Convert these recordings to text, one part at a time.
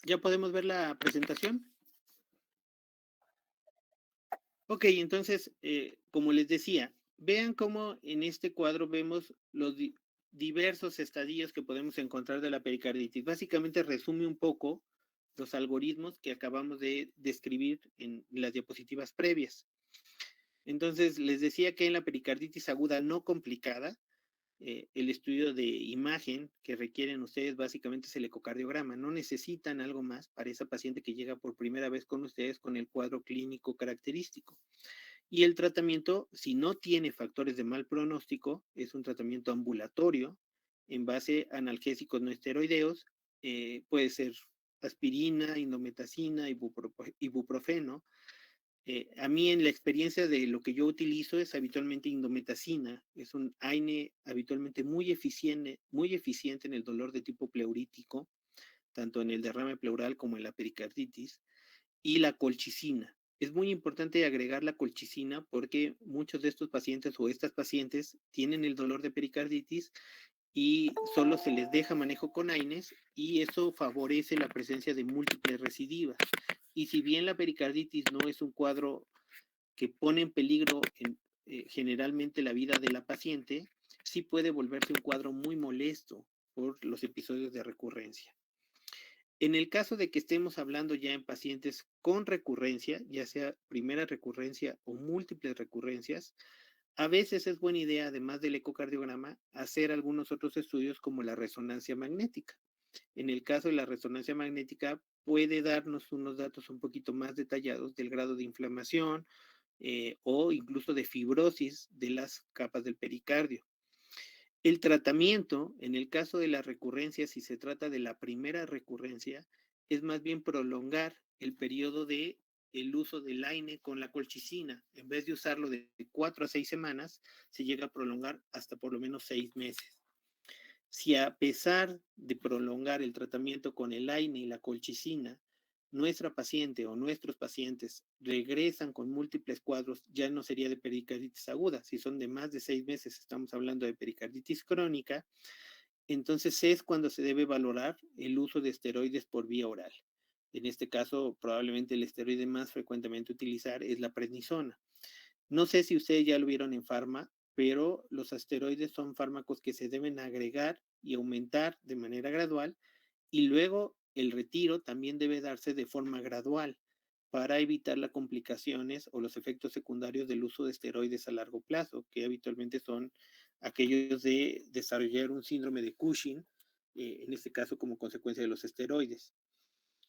¿Ya podemos ver la presentación? Ok, entonces, como les decía, vean cómo en este cuadro vemos los diversos estadios que podemos encontrar de la pericarditis. Básicamente resume un poco los algoritmos que acabamos de describir en las diapositivas previas. Entonces, les decía que en la pericarditis aguda no complicada, el estudio de imagen que requieren ustedes básicamente es el ecocardiograma. No necesitan algo más para esa paciente que llega por primera vez con ustedes con el cuadro clínico característico. Y el tratamiento, si no tiene factores de mal pronóstico, es un tratamiento ambulatorio en base a analgésicos no esteroideos. Puede ser aspirina, indometacina, ibuprofeno. A mí en la experiencia de lo que yo utilizo es habitualmente indometacina, es un AINE habitualmente muy eficiente en el dolor de tipo pleurítico, tanto en el derrame pleural como en la pericarditis, y la colchicina. Es muy importante agregar la colchicina porque muchos de estos pacientes o estas pacientes tienen el dolor de pericarditis y solo se les deja manejo con AINES y eso favorece la presencia de múltiples recidivas. Y si bien la pericarditis no es un cuadro que pone en peligro generalmente la vida de la paciente, sí puede volverse un cuadro muy molesto por los episodios de recurrencia. En el caso de que estemos hablando ya en pacientes con recurrencia, ya sea primera recurrencia o múltiples recurrencias, a veces es buena idea, además del ecocardiograma, hacer algunos otros estudios como la resonancia magnética. En el caso de la resonancia magnética, puede darnos unos datos un poquito más detallados del grado de inflamación o incluso de fibrosis de las capas del pericardio. El tratamiento, en el caso de la recurrencia, si se trata de la primera recurrencia, es más bien prolongar el periodo de el uso del AINE con la colchicina. En vez de usarlo de 4 a 6 semanas, se llega a prolongar hasta por lo menos 6 meses. Si a pesar de prolongar el tratamiento con el AINE y la colchicina, nuestra paciente o nuestros pacientes regresan con múltiples cuadros, ya no sería de pericarditis aguda. Si son de más de 6 meses, estamos hablando de pericarditis crónica, entonces es cuando se debe valorar el uso de esteroides por vía oral. En este caso, probablemente el esteroide más frecuentemente utilizar es la prednisona. No sé si ustedes ya lo vieron en farma, pero los asteroides son fármacos que se deben agregar y aumentar de manera gradual y luego el retiro también debe darse de forma gradual para evitar las complicaciones o los efectos secundarios del uso de esteroides a largo plazo, que habitualmente son aquellos de desarrollar un síndrome de Cushing, en este caso como consecuencia de los esteroides.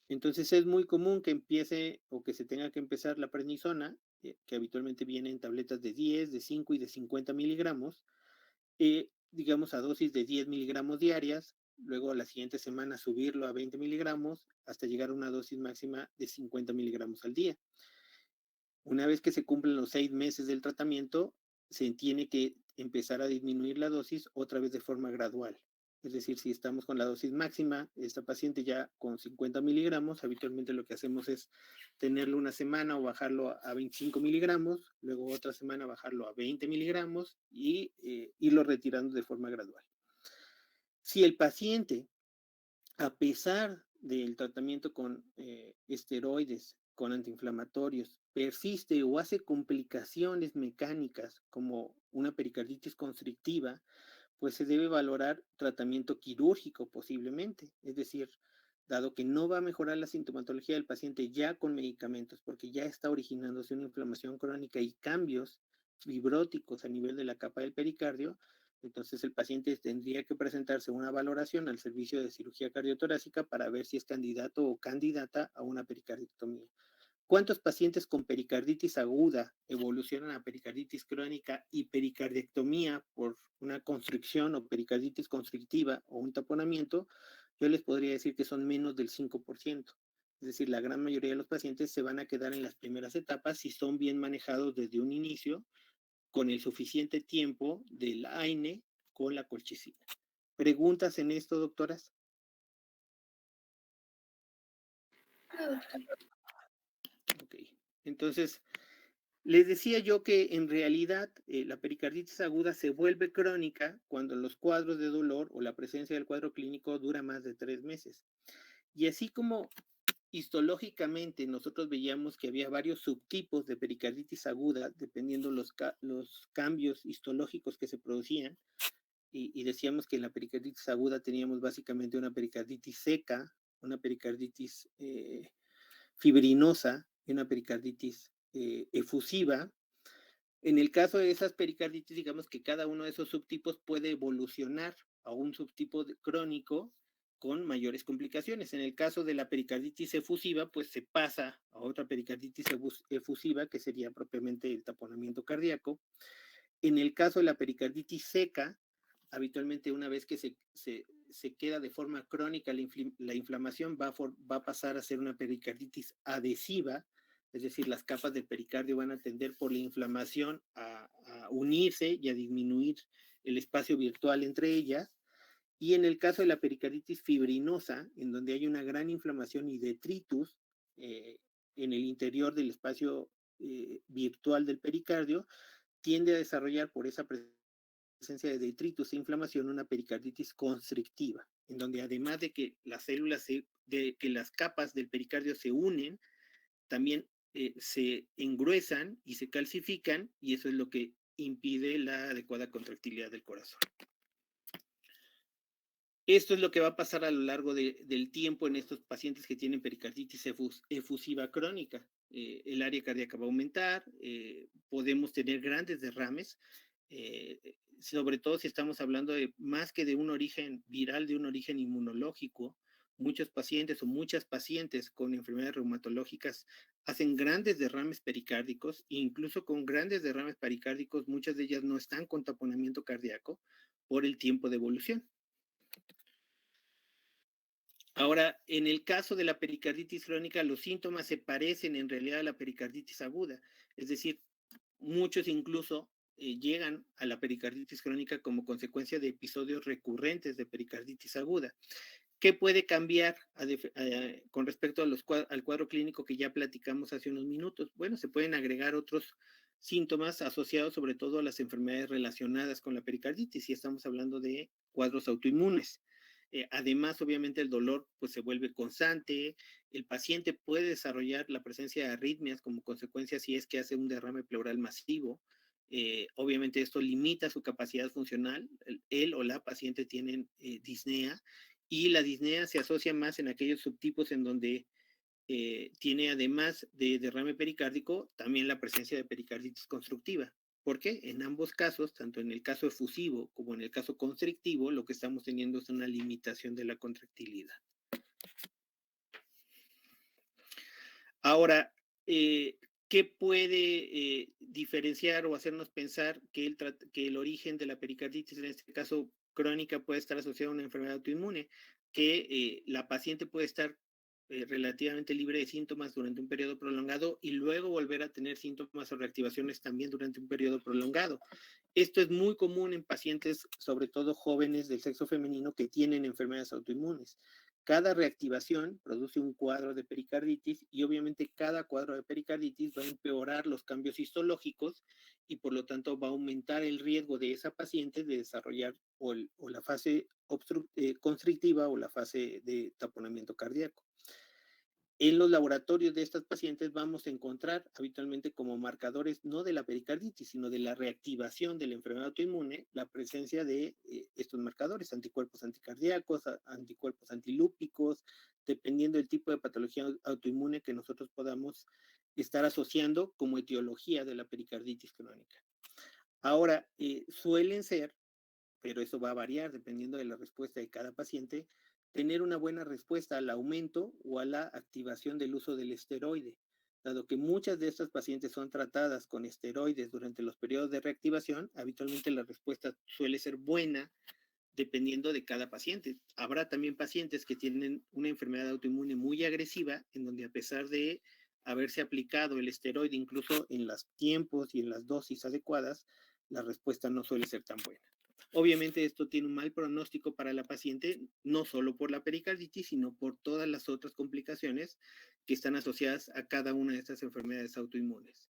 Entonces es muy común que empiece o que se tenga que empezar la prednisona, que habitualmente viene en tabletas de 10, de 5 y de 50 miligramos, digamos a dosis de 10 miligramos diarias, luego a la siguiente semana subirlo a 20 miligramos hasta llegar a una dosis máxima de 50 miligramos al día. Una vez que se cumplen los 6 meses del tratamiento, se tiene que empezar a disminuir la dosis otra vez de forma gradual. Es decir, si estamos con la dosis máxima, esta paciente ya con 50 miligramos, habitualmente lo que hacemos es tenerlo una semana o bajarlo a 25 miligramos, luego otra semana bajarlo a 20 miligramos y irlo retirando de forma gradual. Si el paciente, a pesar del tratamiento con esteroides, con antiinflamatorios, persiste o hace complicaciones mecánicas como una pericarditis constrictiva, pues se debe valorar tratamiento quirúrgico posiblemente. Es decir, dado que no va a mejorar la sintomatología del paciente ya con medicamentos, porque ya está originándose una inflamación crónica y cambios fibróticos a nivel de la capa del pericardio, entonces el paciente tendría que presentarse una valoración al servicio de cirugía cardiotorácica para ver si es candidato o candidata a una pericardectomía. ¿Cuántos pacientes con pericarditis aguda evolucionan a pericarditis crónica y pericardectomía por una constricción o pericarditis constrictiva o un taponamiento? Yo les podría decir que son menos del 5%. Es decir, la gran mayoría de los pacientes se van a quedar en las primeras etapas si son bien manejados desde un inicio con el suficiente tiempo del AINE con la colchicina. ¿Preguntas en esto, doctoras? No, doctor. Ok. Entonces, les decía yo que en realidad la pericarditis aguda se vuelve crónica cuando los cuadros de dolor o la presencia del cuadro clínico dura más de 3 meses. Y así como histológicamente nosotros veíamos que había varios subtipos de pericarditis aguda, dependiendo los cambios histológicos que se producían, y decíamos que en la pericarditis aguda teníamos básicamente una pericarditis seca, una pericarditis fibrinosa y una pericarditis efusiva. En el caso de esas pericarditis, digamos que cada uno de esos subtipos puede evolucionar a un subtipo crónico con mayores complicaciones. En el caso de la pericarditis efusiva, pues se pasa a otra pericarditis efusiva, que sería propiamente el taponamiento cardíaco. En el caso de la pericarditis seca, habitualmente una vez que se queda de forma crónica la inflamación va a pasar a ser una pericarditis adhesiva, es decir, las capas del pericardio van a tender por la inflamación a unirse y a disminuir el espacio virtual entre ellas. Y en el caso de la pericarditis fibrinosa, en donde hay una gran inflamación y detritus en el interior del espacio virtual del pericardio, tiende a desarrollar por esa presencia de detritus e inflamación una pericarditis constrictiva, en donde además de que las células, de que las capas del pericardio se unen, también se engruesan y se calcifican, y eso es lo que impide la adecuada contractilidad del corazón. Esto es lo que va a pasar a lo largo del tiempo en estos pacientes que tienen pericarditis efusiva crónica. El área cardíaca va a aumentar, podemos tener grandes derrames, sobre todo si estamos hablando de más que de un origen viral, de un origen inmunológico. Muchos pacientes o muchas pacientes con enfermedades reumatológicas hacen grandes derrames pericárdicos, e incluso con grandes derrames pericárdicos, muchas de ellas no están con taponamiento cardíaco por el tiempo de evolución. Ahora, en el caso de la pericarditis crónica, los síntomas se parecen en realidad a la pericarditis aguda, es decir, muchos incluso llegan a la pericarditis crónica como consecuencia de episodios recurrentes de pericarditis aguda. ¿Qué puede cambiar con respecto a al cuadro clínico que ya platicamos hace unos minutos? Bueno, se pueden agregar otros síntomas asociados sobre todo a las enfermedades relacionadas con la pericarditis, si estamos hablando de cuadros autoinmunes. Además, obviamente, el dolor pues, se vuelve constante, el paciente puede desarrollar la presencia de arritmias como consecuencia si es que hace un derrame pleural masivo. Obviamente esto limita su capacidad funcional, él o la paciente tienen disnea, y la disnea se asocia más en aquellos subtipos en donde tiene, además de derrame pericárdico, también la presencia de pericarditis constructiva. Porque en ambos casos, tanto en el caso efusivo como en el caso constrictivo, lo que estamos teniendo es una limitación de la contractilidad. Ahora, ¿qué puede diferenciar o hacernos pensar que el origen de la pericarditis, en este caso crónica, puede estar asociado a una enfermedad autoinmune? Que la paciente puede estar relativamente libre de síntomas durante un periodo prolongado y luego volver a tener síntomas o reactivaciones también durante un periodo prolongado. Esto es muy común en pacientes, sobre todo jóvenes del sexo femenino, que tienen enfermedades autoinmunes. Cada reactivación produce un cuadro de pericarditis y obviamente cada cuadro de pericarditis va a empeorar los cambios histológicos y por lo tanto va a aumentar el riesgo de esa paciente de desarrollar o la fase constrictiva o la fase de taponamiento cardíaco. En los laboratorios de estas pacientes vamos a encontrar habitualmente como marcadores no de la pericarditis, sino de la reactivación de la enfermedad autoinmune, la presencia de estos marcadores, anticuerpos anticardíacos, anticuerpos antilúpicos, dependiendo del tipo de patología autoinmune que nosotros podamos estar asociando como etiología de la pericarditis crónica. Ahora, suelen ser, pero eso va a variar dependiendo de la respuesta de cada paciente, tener una buena respuesta al aumento o a la activación del uso del esteroide. Dado que muchas de estas pacientes son tratadas con esteroides durante los periodos de reactivación, habitualmente la respuesta suele ser buena dependiendo de cada paciente. Habrá también pacientes que tienen una enfermedad autoinmune muy agresiva, en donde a pesar de haberse aplicado el esteroide incluso en los tiempos y en las dosis adecuadas, la respuesta no suele ser tan buena. Obviamente esto tiene un mal pronóstico para la paciente, no solo por la pericarditis, sino por todas las otras complicaciones que están asociadas a cada una de estas enfermedades autoinmunes.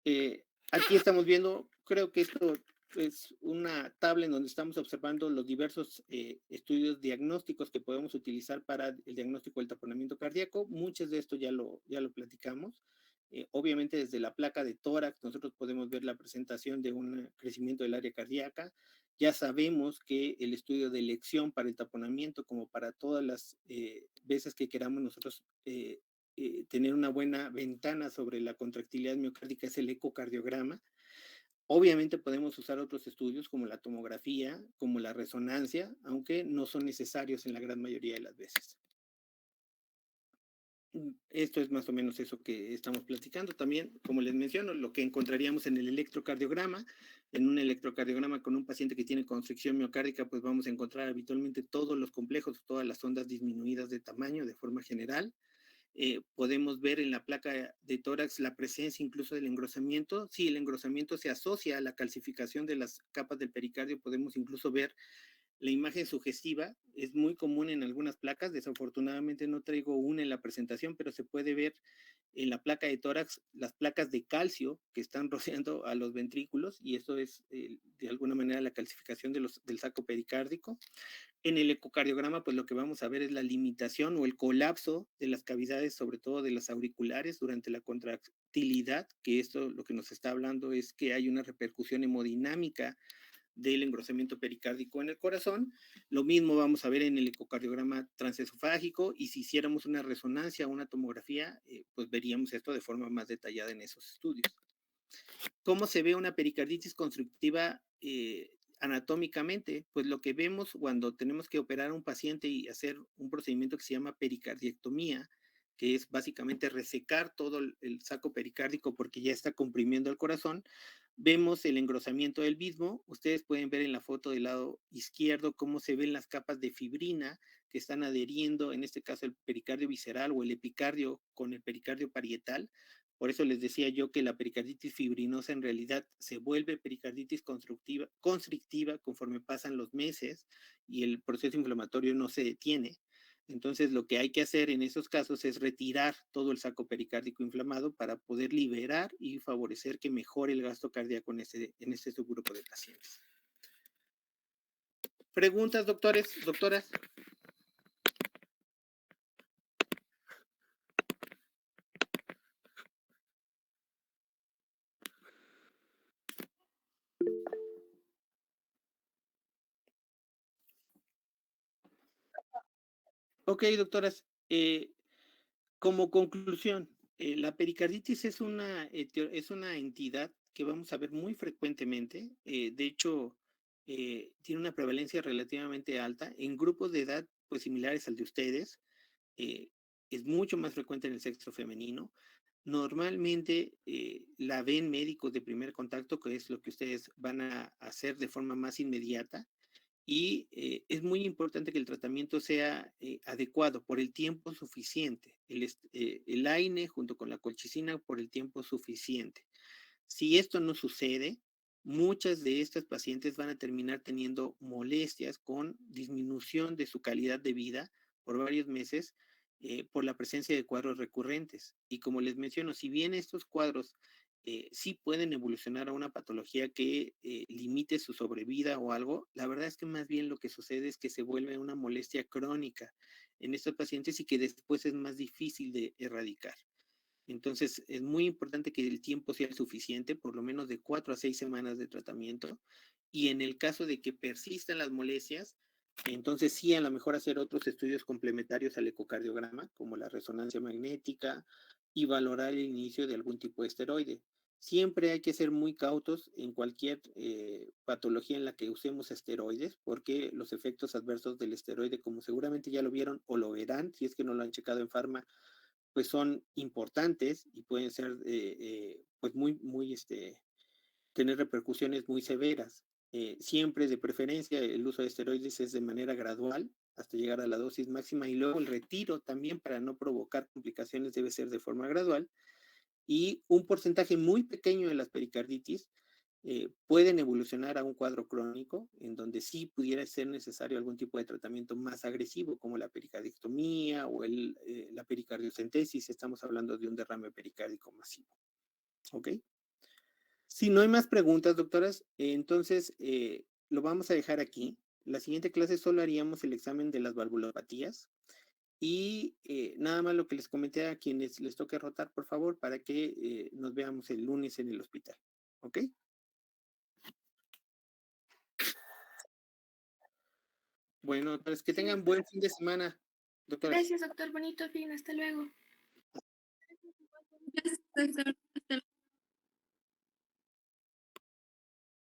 Aquí estamos viendo, creo que esto pues, una tabla en donde estamos observando los diversos estudios diagnósticos que podemos utilizar para el diagnóstico del taponamiento cardíaco. Muchos de esto ya lo platicamos. Obviamente desde la placa de tórax nosotros podemos ver la presentación de un crecimiento del área cardíaca. Ya sabemos que el estudio de elección para el taponamiento, como para todas las veces que queramos nosotros tener una buena ventana sobre la contractilidad miocárdica, es el ecocardiograma. Obviamente podemos usar otros estudios como la tomografía, como la resonancia, aunque no son necesarios en la gran mayoría de las veces. Esto es más o menos eso que estamos platicando. También, como les menciono, lo que encontraríamos en el electrocardiograma. En un electrocardiograma con un paciente que tiene constricción miocárdica, pues vamos a encontrar habitualmente todos los complejos, todas las ondas disminuidas de tamaño de forma general. Podemos ver en la placa de tórax la presencia incluso del engrosamiento. Si el engrosamiento se asocia a la calcificación de las capas del pericardio, podemos incluso ver la imagen sugestiva. Es muy común en algunas placas. Desafortunadamente no traigo una en la presentación, pero se puede ver en la placa de tórax las placas de calcio que están rodeando a los ventrículos, y eso es de alguna manera la calcificación del saco pericárdico. En el ecocardiograma, pues lo que vamos a ver es la limitación o el colapso de las cavidades, sobre todo de las auriculares, durante la contractilidad, que esto lo que nos está hablando es que hay una repercusión hemodinámica del engrosamiento pericárdico en el corazón. Lo mismo vamos a ver en el ecocardiograma transesofágico, y si hiciéramos una resonancia o una tomografía, pues veríamos esto de forma más detallada en esos estudios. ¿Cómo se ve una pericarditis constructiva anatómicamente? Pues lo que vemos cuando tenemos que operar a un paciente y hacer un procedimiento que se llama pericardiectomía, que es básicamente resecar todo el saco pericárdico porque ya está comprimiendo el corazón. Vemos el engrosamiento del mismo. Ustedes pueden ver en la foto del lado izquierdo cómo se ven las capas de fibrina que están adheriendo, en este caso el pericardio visceral o el epicardio con el pericardio parietal. Por eso les decía yo que la pericarditis fibrinosa en realidad se vuelve pericarditis constrictiva conforme pasan los meses y el proceso inflamatorio no se detiene. Entonces, lo que hay que hacer en esos casos es retirar todo el saco pericárdico inflamado para poder liberar y favorecer que mejore el gasto cardíaco en este subgrupo de pacientes. ¿Preguntas, doctores, doctoras? Ok, doctoras. Como conclusión, la pericarditis es una entidad que vamos a ver muy frecuentemente. De hecho, tiene una prevalencia relativamente alta en grupos de edad pues similares al de ustedes. eh, es mucho más frecuente en el sexo femenino. Normalmente la ven médicos de primer contacto, que es lo que ustedes van a hacer de forma más inmediata, y es muy importante que el tratamiento sea adecuado por el tiempo suficiente, el AINE junto con la colchicina por el tiempo suficiente. Si esto no sucede, muchas de estas pacientes van a terminar teniendo molestias con disminución de su calidad de vida por varios meses por la presencia de cuadros recurrentes. Y como les menciono, si bien estos cuadros sí pueden evolucionar a una patología que limite su sobrevida o algo, la verdad es que más bien lo que sucede es que se vuelve una molestia crónica en estos pacientes y que después es más difícil de erradicar. Entonces, es muy importante que el tiempo sea suficiente, por lo menos de 4 a 6 semanas de tratamiento. Y en el caso de que persistan las molestias, entonces sí, a lo mejor hacer otros estudios complementarios al ecocardiograma, como la resonancia magnética, y valorar el inicio de algún tipo de esteroide. Siempre hay que ser muy cautos en cualquier patología en la que usemos esteroides, porque los efectos adversos del esteroide, como seguramente ya lo vieron o lo verán, si es que no lo han checado en Pharma, pues son importantes y pueden ser, pues tener repercusiones muy severas. Siempre de preferencia el uso de esteroides es de manera gradual hasta llegar a la dosis máxima, y luego el retiro también para no provocar complicaciones debe ser de forma gradual, y un porcentaje muy pequeño de las pericarditis pueden evolucionar a un cuadro crónico en donde sí pudiera ser necesario algún tipo de tratamiento más agresivo, como la pericardiectomía o la pericardiocentesis. Estamos hablando de un derrame pericárdico masivo. ¿Ok? Si no hay más preguntas, doctoras, entonces lo vamos a dejar aquí. La siguiente clase solo haríamos el examen de las valvulopatías y nada más lo que les comenté a quienes les toque rotar, por favor, para que nos veamos el lunes en el hospital. ¿Ok? Bueno, entonces que Sí, tengan doctor. buen fin de semana, doctoras. Gracias, doctor. Bonito fin. Hasta luego. Gracias, doctor.